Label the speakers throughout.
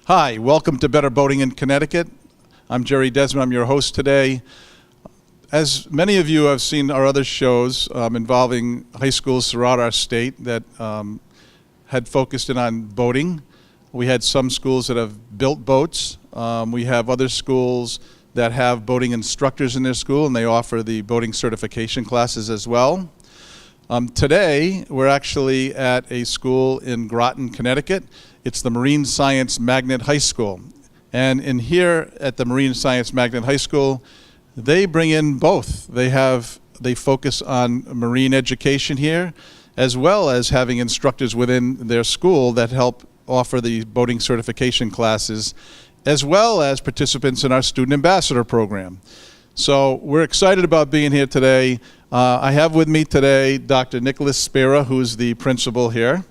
Speaker 1: Hi, welcome to Better Boating in Connecticut. I'm Jerry Desmond, I'm your host today. As many of you have seen our other shows involving high schools throughout our state that had focused in on boating. We had some schools that have built boats. We have other schools that have boating instructors in their school, and they offer the boating certification classes as well. Today, we're actually at a school in Groton, Connecticut. It's the Marine Science Magnet High School. And in here at the Marine Science Magnet High School, they bring in both. They focus on marine education here, as well as having instructors within their school that help offer the boating certification classes, as well as participants in our Student Ambassador program. So we're excited about being here today. I have with me today Dr. Nicholas Spera, who's the principal here.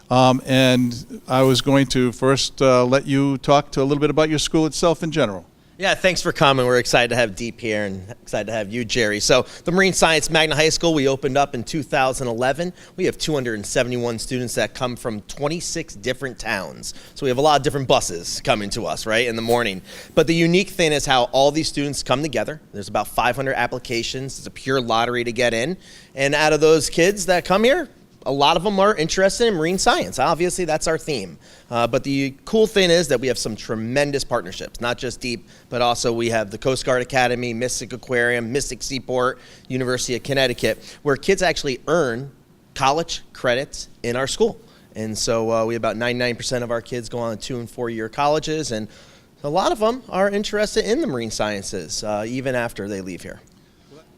Speaker 1: And I was going to first let you talk to a little bit about your school itself in general.
Speaker 2: Yeah, thanks for coming. We're excited to have Deep here and excited to have you, Jerry. So the Marine Science Magnet High School, we opened up in 2011. We have 271 students that come from 26 different towns. So we have a lot of different buses coming to us, right, in the morning. But the unique thing is how all these students come together. There's about 500 applications. It's a pure lottery to get in. And out of those kids that come here, a lot of them are interested in marine science. Obviously, that's our theme. But the cool thing is that we have some tremendous partnerships, not just Deep, but also we have the Coast Guard Academy, Mystic Aquarium, Mystic Seaport, University of Connecticut, where kids actually earn college credits in our school. And so we have about 99% of our kids go on 2- and 4-year colleges, and a lot of them are interested in the marine sciences, even after they leave here.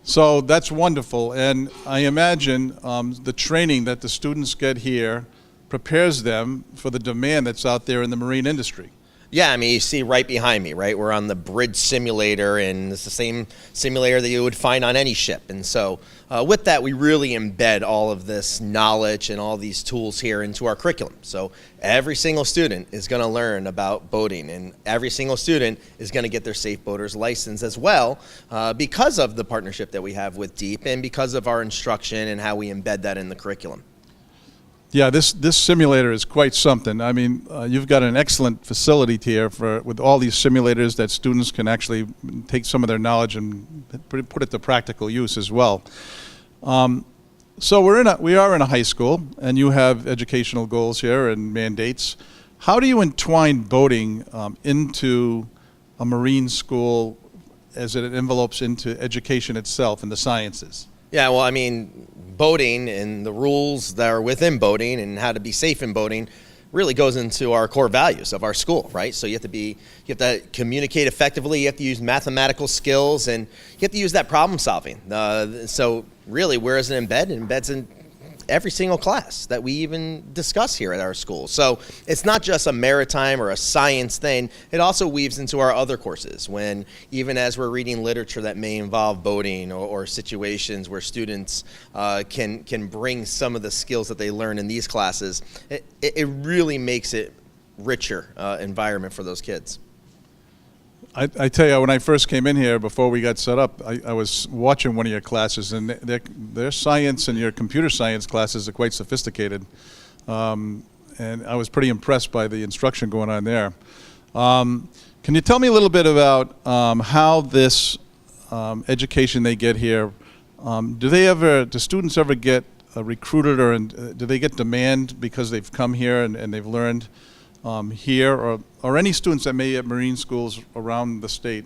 Speaker 1: So that's wonderful, and I imagine the training that the students get here prepares them for the demand that's out there in the marine industry.
Speaker 2: Yeah, I mean, you see right behind me, right? We're on the bridge simulator, and it's the same simulator that you would find on any ship. And so with that, we really embed all of this knowledge and all these tools here into our curriculum. So every single student is going to learn about boating, and every single student is going to get their Safe Boater's license as well because of the partnership that we have with Deep and because of our instruction and how we embed that in the curriculum.
Speaker 1: Yeah, this simulator is quite something. I mean, you've got an excellent facility here with all these simulators that students can actually take some of their knowledge and put it to practical use as well. So we are in a high school, and you have educational goals here and mandates. How do you entwine boating into a marine school as it envelopes into education itself and the sciences?
Speaker 2: Yeah, well, I mean, boating and the rules that are within boating and how to be safe in boating really goes into our core values of our school, right? So you have to communicate effectively, you have to use mathematical skills, and you have to use that problem solving. So really, where is it embed? It embeds in every single class that we even discuss here at our school. So it's not just a maritime or a science thing, it also weaves into our other courses when even as we're reading literature that may involve boating or situations where students can bring some of the skills that they learn in these classes, it really makes it richer environment for those kids.
Speaker 1: I tell you, when I first came in here, before we got set up, I was watching one of your classes, and their science and your computer science classes are quite sophisticated. And I was pretty impressed by the instruction going on there. Can you tell me a little bit about how this education they get here, do students ever get recruited, or do they get demand because they've come here and they've learned here, or any students that may be at marine schools around the state?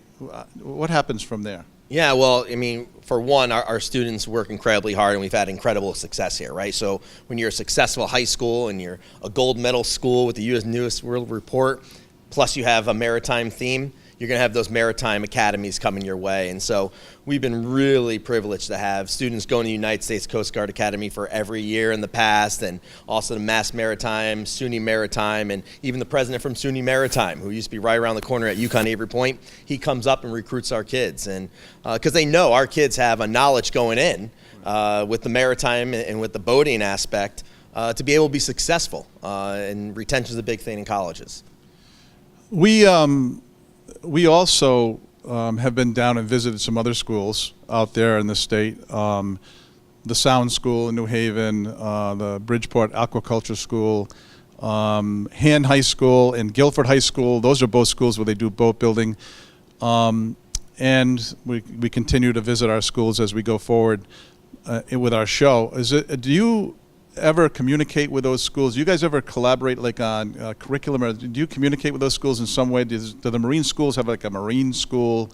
Speaker 1: What happens from there?
Speaker 2: Yeah, well, I mean, for one, our students work incredibly hard, and we've had incredible success here, right? So when you're a successful high school and you're a gold medal school with the U.S. News World Report, plus you have a maritime theme, you're going to have those maritime academies coming your way. And so we've been really privileged to have students going to the United States Coast Guard Academy for every year in the past, and also the Mass Maritime, SUNY Maritime, and even the president from SUNY Maritime, who used to be right around the corner at UConn Avery Point, he comes up and recruits our kids. And because they know our kids have a knowledge going in with the maritime and with the boating aspect to be able to be successful. And retention is a big thing in colleges.
Speaker 1: We also have been down and visited some other schools out there in the state. The Sound School in New Haven, the Bridgeport Aquaculture School. Han High School and Guilford High School. Those are both schools where they do boat building. And we continue to visit our schools as we go forward with our show. Do you ever communicate with those schools? Do you guys ever collaborate like on curriculum? Or do you communicate with those schools in some way? Do the Marine schools have like a Marine school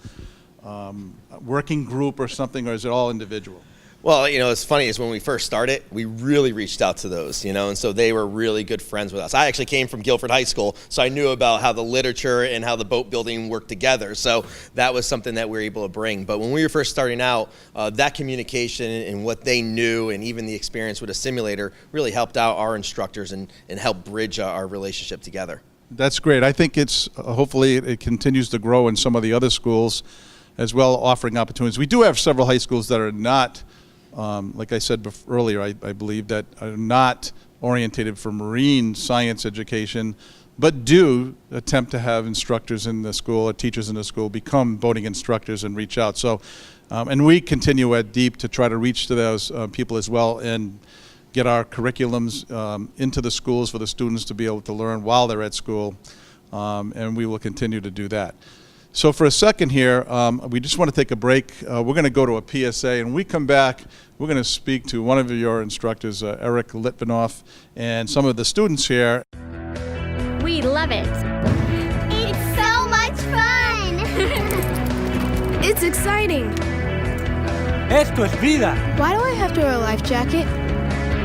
Speaker 1: working group or something, or is it all individual?
Speaker 2: Well, it's funny is when we first started, we really reached out to those, and so they were really good friends with us. I actually came from Guilford High School, so I knew about how the literature and how the boat building worked together. So that was something that we were able to bring. But when we were first starting out, that communication and what they knew and even the experience with a simulator really helped out our instructors and helped bridge our relationship together.
Speaker 1: That's great. I think it's hopefully it continues to grow in some of the other schools as well, offering opportunities. We do have several high schools that are not like I said earlier, I believe that are not orientated for marine science education, but do attempt to have instructors in the school or teachers in the school become boating instructors and reach out. So, and we continue at DEEP to try to reach to those people as well and get our curriculums into the schools for the students to be able to learn while they're at school, and we will continue to do that. So for a second here, we just want to take a break. We're going to go to a PSA, and when we come back, we're going to speak to one of your instructors, Eric Litvinoff, and some of the students here.
Speaker 3: We love it.
Speaker 4: It's so much fun!
Speaker 5: It's exciting.
Speaker 6: Esto es vida.
Speaker 5: Why do I have to wear a life jacket?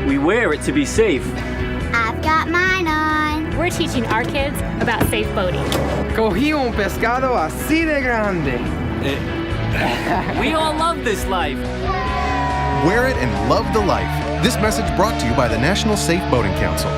Speaker 6: We wear it to be safe.
Speaker 4: I've got mine on.
Speaker 3: We're teaching our kids about safe boating.
Speaker 7: Cogí un pescado así de grande.
Speaker 6: We all love this life.
Speaker 8: Wear it and love the life. This message brought to you by the National Safe Boating Council.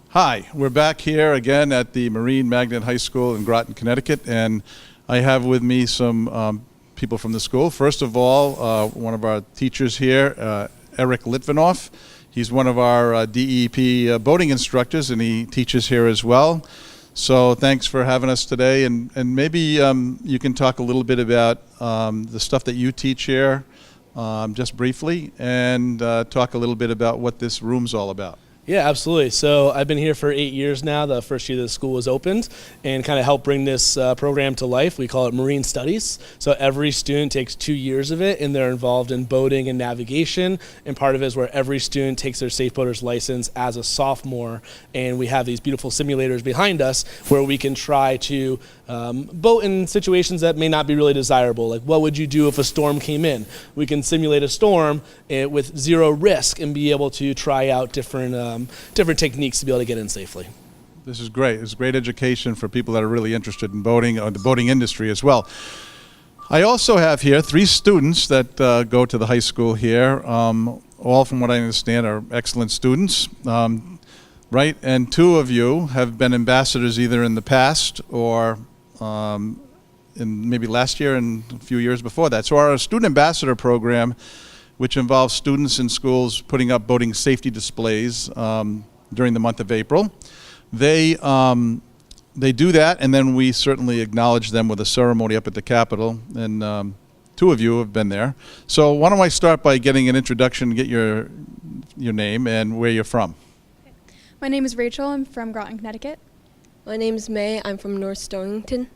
Speaker 1: Hi, we're back here again at the Marine Magnet High School in Groton, Connecticut, and I have with me some people from the school. First of all, one of our teachers here, Eric Litvinoff. He's one of our DEP boating instructors, and he teaches here as well. So thanks for having us today, and maybe you can talk a little bit about the stuff that you teach here, just briefly, and talk a little bit about what this room's all about.
Speaker 9: Yeah, absolutely. So I've been here for 8 years now, the first year that the school was opened, and kind of help bring this program to life. We call it Marine Studies. So every student takes 2 years of it, and they're involved in boating and navigation. And part of it is where every student takes their safe boater's license as a sophomore, and we have these beautiful simulators behind us where we can try to boat in situations that may not be really desirable. Like, what would you do if a storm came in? We can simulate a storm with zero risk and be able to try out different techniques to be able to get in safely.
Speaker 1: This is great. It's great education for people that are really interested in boating or the boating industry as well. I also have here 3 students that go to the high school here. All, from what I understand, are excellent students. Right? And 2 of you have been ambassadors either in the past or in maybe last year and a few years before that. So our student ambassador program, which involves students in schools putting up boating safety displays during the month of April. They do that, and then we certainly acknowledge them with a ceremony up at the Capitol, and 2 of you have been there. So why don't I start by getting an introduction, get your name and where you're from.
Speaker 10: My name is Rachel. I'm from Groton, Connecticut.
Speaker 5: My name's May. I'm from North Stonington.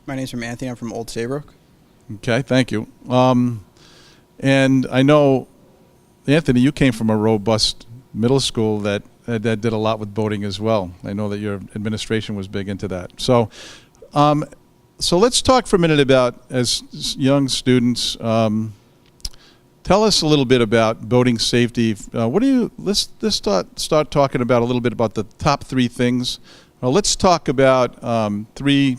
Speaker 11: My name's from Anthony. I'm from Old Saybrook.
Speaker 1: Okay, thank you. And I know, Anthony, you came from a robust middle school that did a lot with boating as well. I know that your administration was big into that. So let's talk for a minute about, as young students, tell us a little bit about boating safety. Let's start talking about a little bit about the top 3 things. Let's talk about 3.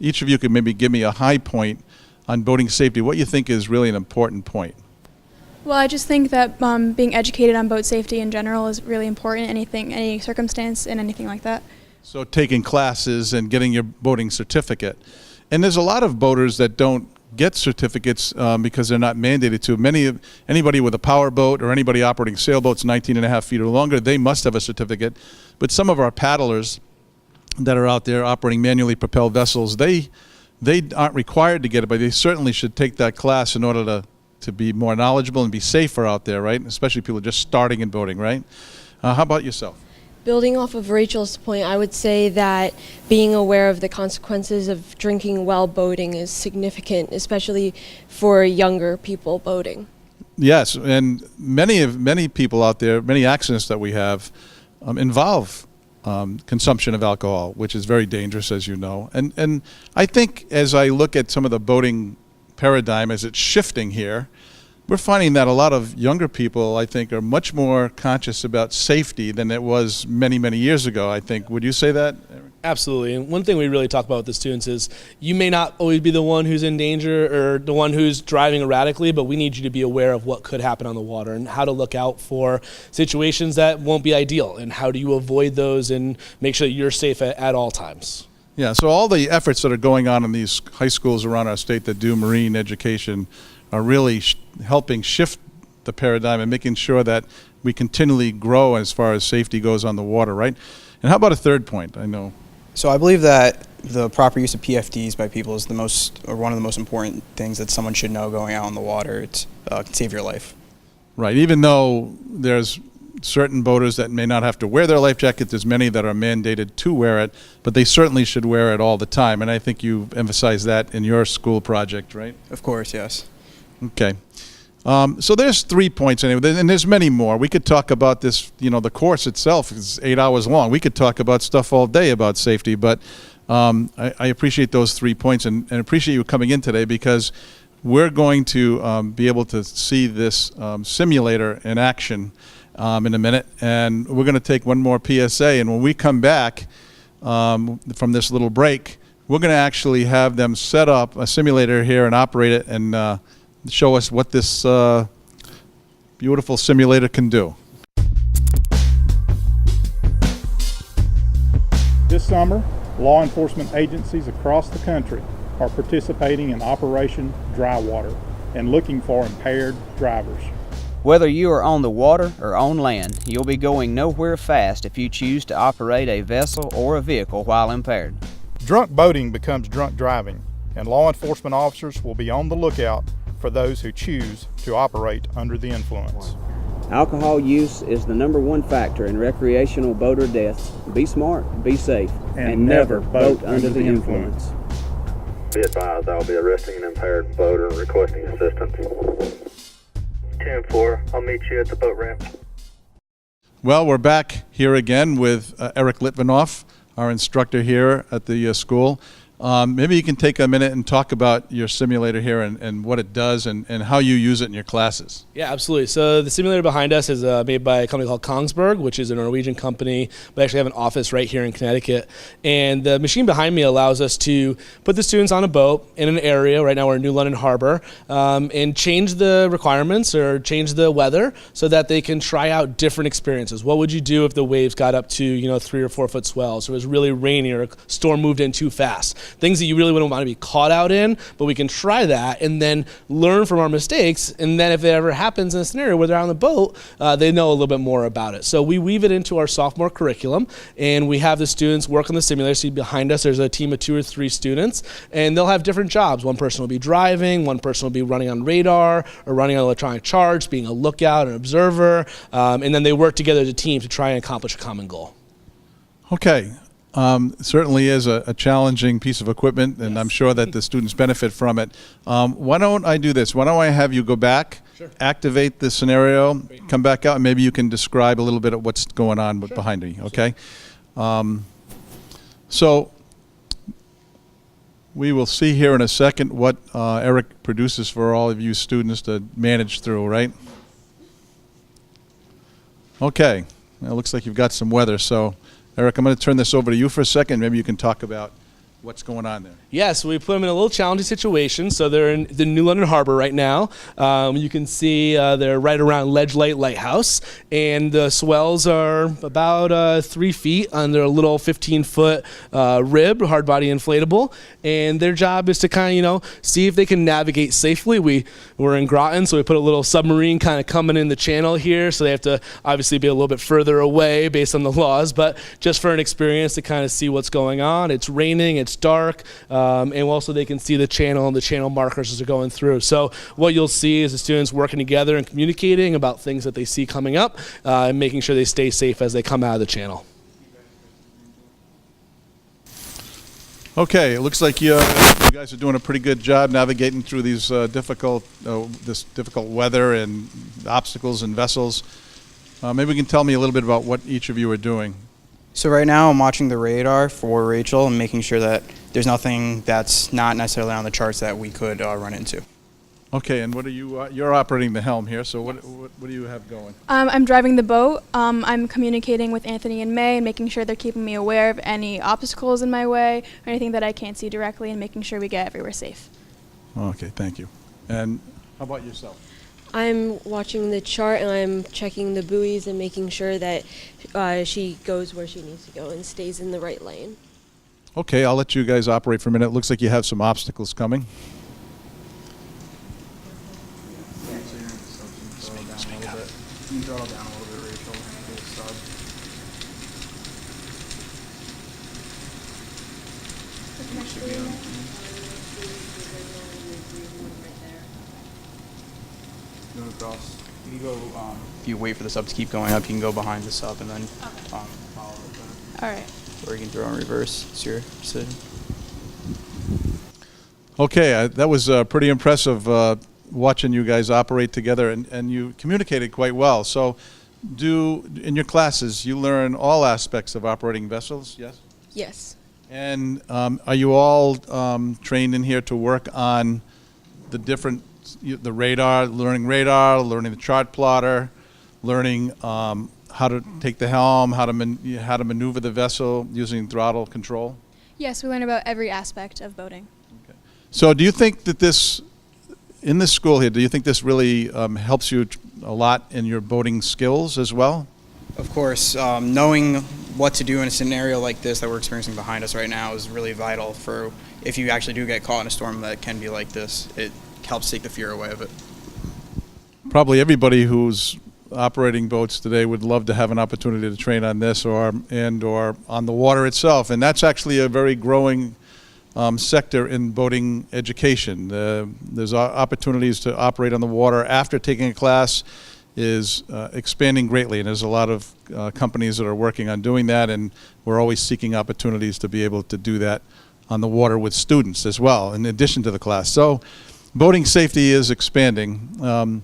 Speaker 1: Each of you can maybe give me a high point on boating safety. What you think is really an important point?
Speaker 10: Well, I just think that being educated on boat safety in general is really important, any circumstance and anything like that. So
Speaker 1: taking classes and getting your boating certificate. And there's a lot of boaters that don't get certificates because they're not mandated to. Anybody with a power boat or anybody operating sailboats 19.5 feet or longer, they must have a certificate. But some of our paddlers that are out there operating manually propelled vessels, they aren't required to get it, but they certainly should take that class in order to be more knowledgeable and be safer out there, right? Especially people just starting in boating, right? How about yourself?
Speaker 5: Building off of Rachel's point, I would say that being aware of the consequences of drinking while boating is significant, especially for younger people boating.
Speaker 1: Yes, and many people out there, many accidents that we have involve consumption of alcohol, which is very dangerous, as you know. And I think as I look at some of the boating paradigm as it's shifting here, we're finding that a lot of younger people, I think, are much more conscious about safety than it was many, many years ago, I think. Would you say that, Eric?
Speaker 9: Absolutely. And one thing we really talk about with the students is you may not always be the one who's in danger or the one who's driving erratically, but we need you to be aware of what could happen on the water and how to look out for situations that won't be ideal and how do you avoid those and make sure that you're safe at all times.
Speaker 1: Yeah, so all the efforts that are going on in these high schools around our state that do marine education are really helping shift the paradigm and making sure that we continually grow as far as safety goes on the water, right? And how about a third point? I know.
Speaker 11: So I believe that the proper use of PFDs by people is one of the most important things that someone should know going out on the water. It can save your life.
Speaker 1: Right, even though there's certain boaters that may not have to wear their life jacket, there's many that are mandated to wear it, but they certainly should wear it all the time. And I think you emphasized that in your school project, right?
Speaker 11: Of course, yes.
Speaker 1: Okay. So there's 3 points anyway, and there's many more. We could talk about this, the course itself is 8 hours long. We could talk about stuff all day about safety, but I appreciate those 3 points and appreciate you coming in today because we're going to be able to see this simulator in action in a minute, and we're going to take one more PSA, and when we come back from this little break, we're going to actually have them set up a simulator here and operate it and show us what this beautiful simulator can do.
Speaker 12: This summer, law enforcement agencies across the country are participating in Operation Dry Water and looking for impaired drivers.
Speaker 13: Whether you are on the water or on land, you'll be going nowhere fast if you choose to operate a vessel or a vehicle while impaired.
Speaker 12: Drunk boating becomes drunk driving, and law enforcement officers will be on the lookout for those who choose to operate under the influence.
Speaker 14: Alcohol use is the #1 factor in recreational boater deaths. Be smart, be safe, and never boat under the influence.
Speaker 15: Be advised, I'll be arresting an impaired boater requesting assistance. 10-4, I'll meet you at the boat ramp.
Speaker 1: Well, we're back here again with Eric Litvinoff, our instructor here at the school. Maybe you can take a minute and talk about your simulator here and what it does and how you use it in your classes.
Speaker 9: Yeah, absolutely. So the simulator behind us is made by a company called Kongsberg, which is a Norwegian company. We actually have an office right here in Connecticut. And the machine behind me allows us to put the students on a boat in an area, right now we're in New London Harbor, and change the requirements or change the weather so that they can try out different experiences. What would you do if the waves got up to 3 or 4 foot swells, or it was really rainy, or a storm moved in too fast? Things that you really wouldn't want to be caught out in, but we can try that and then learn from our mistakes. And then if it ever happens in a scenario where they're on the boat, they know a little bit more about it. So we weave it into our sophomore curriculum, and we have the students work on the simulator. See behind us, there's a team of 2 or 3 students, and they'll have different jobs. One person will be driving, one person will be running on radar or running on electronic charts, being a lookout, an observer, and then they work together as a team to try and accomplish a common goal.
Speaker 1: Okay. Certainly is a challenging piece of equipment, and I'm sure that the students benefit from it. Why don't I do this? Why don't I have you go back, activate the scenario, come back out, and maybe you can describe a little bit of what's going on behind me, okay? So we will see here in a second what Eric produces for all of you students to manage through, right? Okay, it looks like you've got some weather, so Eric, I'm going to turn this over to you for a second. Maybe you can talk about what's going on there.
Speaker 9: Yeah, so we put them in a little challenging situation. So they're in the New London Harbor right now. You can see they're right around Ledge Light Lighthouse, and the swells are about 3 feet on their little 15-foot rib, hard body inflatable. And their job is to kind of, see if they can navigate safely. We're in Groton, so we put a little submarine kind of coming in the channel here. So they have to obviously be a little bit further away based on the laws, but just for an experience to kind of see what's going on. It's raining, it's it's dark, and also they can see the channel and the channel markers as they're going through. So what you'll see is the students working together and communicating about things that they see coming up, and making sure they stay safe as they come out of the channel.
Speaker 1: Okay, it looks like you guys are doing a pretty good job navigating through these difficult weather and obstacles and vessels. Maybe you can tell me a little bit about what each of you are doing.
Speaker 11: So right now I'm watching the radar for Rachel and making sure that there's nothing that's not necessarily on the charts that we could run into.
Speaker 1: Okay, and what are you? You're operating the helm here. So what do you have going?
Speaker 10: I'm driving the boat. I'm communicating with Anthony and May and making sure they're keeping me aware of any obstacles in my way or anything that I can't see directly, and making sure we get everywhere safe.
Speaker 1: Okay, thank you. And how about yourself?
Speaker 5: I'm watching the chart and I'm checking the buoys and making sure that she goes where she needs to go and stays in the right lane.
Speaker 1: Okay, I'll let you guys operate for a minute. It looks like you have some obstacles coming.
Speaker 11: Can you throttle down a little bit, Rachel? Stop. Going across. You can go. If you wait for the sub to keep going up, you can go behind the sub and then follow it.
Speaker 10: All right.
Speaker 11: Or you can throw in reverse. It's your decision.
Speaker 1: Okay, that was pretty impressive watching you guys operate together, and you communicated quite well. So in your classes, you learn all aspects of operating vessels, yes?
Speaker 5: Yes.
Speaker 1: And are you all trained in here to work on the radar, learning the chart plotter, learning how to take the helm, how to maneuver the vessel using throttle control?
Speaker 10: Yes, we learn about every aspect of boating.
Speaker 1: Okay. So do you think that in this school here, do you think this really helps you a lot in your boating skills as well?
Speaker 11: Of course, knowing what to do in a scenario like this that we're experiencing behind us right now is really vital for if you actually do get caught in a storm that can be like this. It helps take the fear away of it.
Speaker 1: Probably everybody who's operating boats today would love to have an opportunity to train on this or on the water itself, and that's actually a very growing sector in boating education. There's opportunities to operate on the water after taking a class is expanding greatly, and there's a lot of companies that are working on doing that, and we're always seeking opportunities to be able to do that on the water with students as well, in addition to the class. So boating safety is expanding.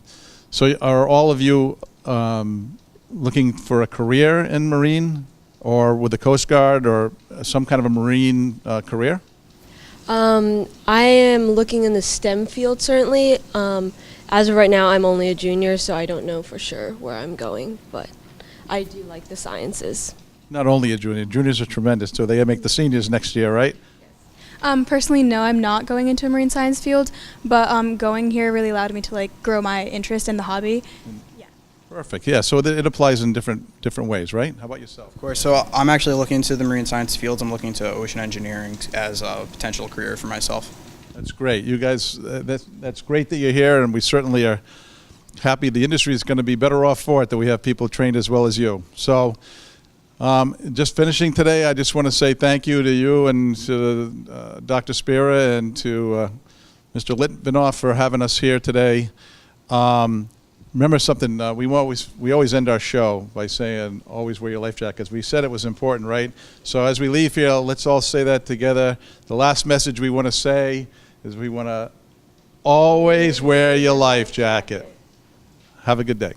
Speaker 1: So are all of you looking for a career in Marine or with the Coast Guard or some kind of a Marine career?
Speaker 5: I am looking in the STEM field, certainly. As of right now, I'm only a junior, so I don't know for sure where I'm going, but I do like the sciences.
Speaker 1: Not only a junior. Juniors are tremendous, too. They make the seniors next year, right?
Speaker 10: Personally, no, I'm not going into a marine science field, but going here really allowed me to grow my interest in the hobby.
Speaker 1: Perfect. Yeah, so it applies in different ways, right? How about yourself?
Speaker 11: Of course. So I'm actually looking into the marine science fields. I'm looking into ocean engineering as a potential career for myself.
Speaker 1: That's great. You guys, that's great that you're here, and we certainly are happy the industry is going to be better off for it that we have people trained as well as you. So just finishing today, I just want to say thank you to you and to Dr. Spira and to Mr. Litvinoff for having us here today. Remember something, we always end our show by saying, always wear your life jackets. We said it was important, right? So as we leave here, let's all say that together. The last message we want to say is we want to always wear your life jacket. Have a good day.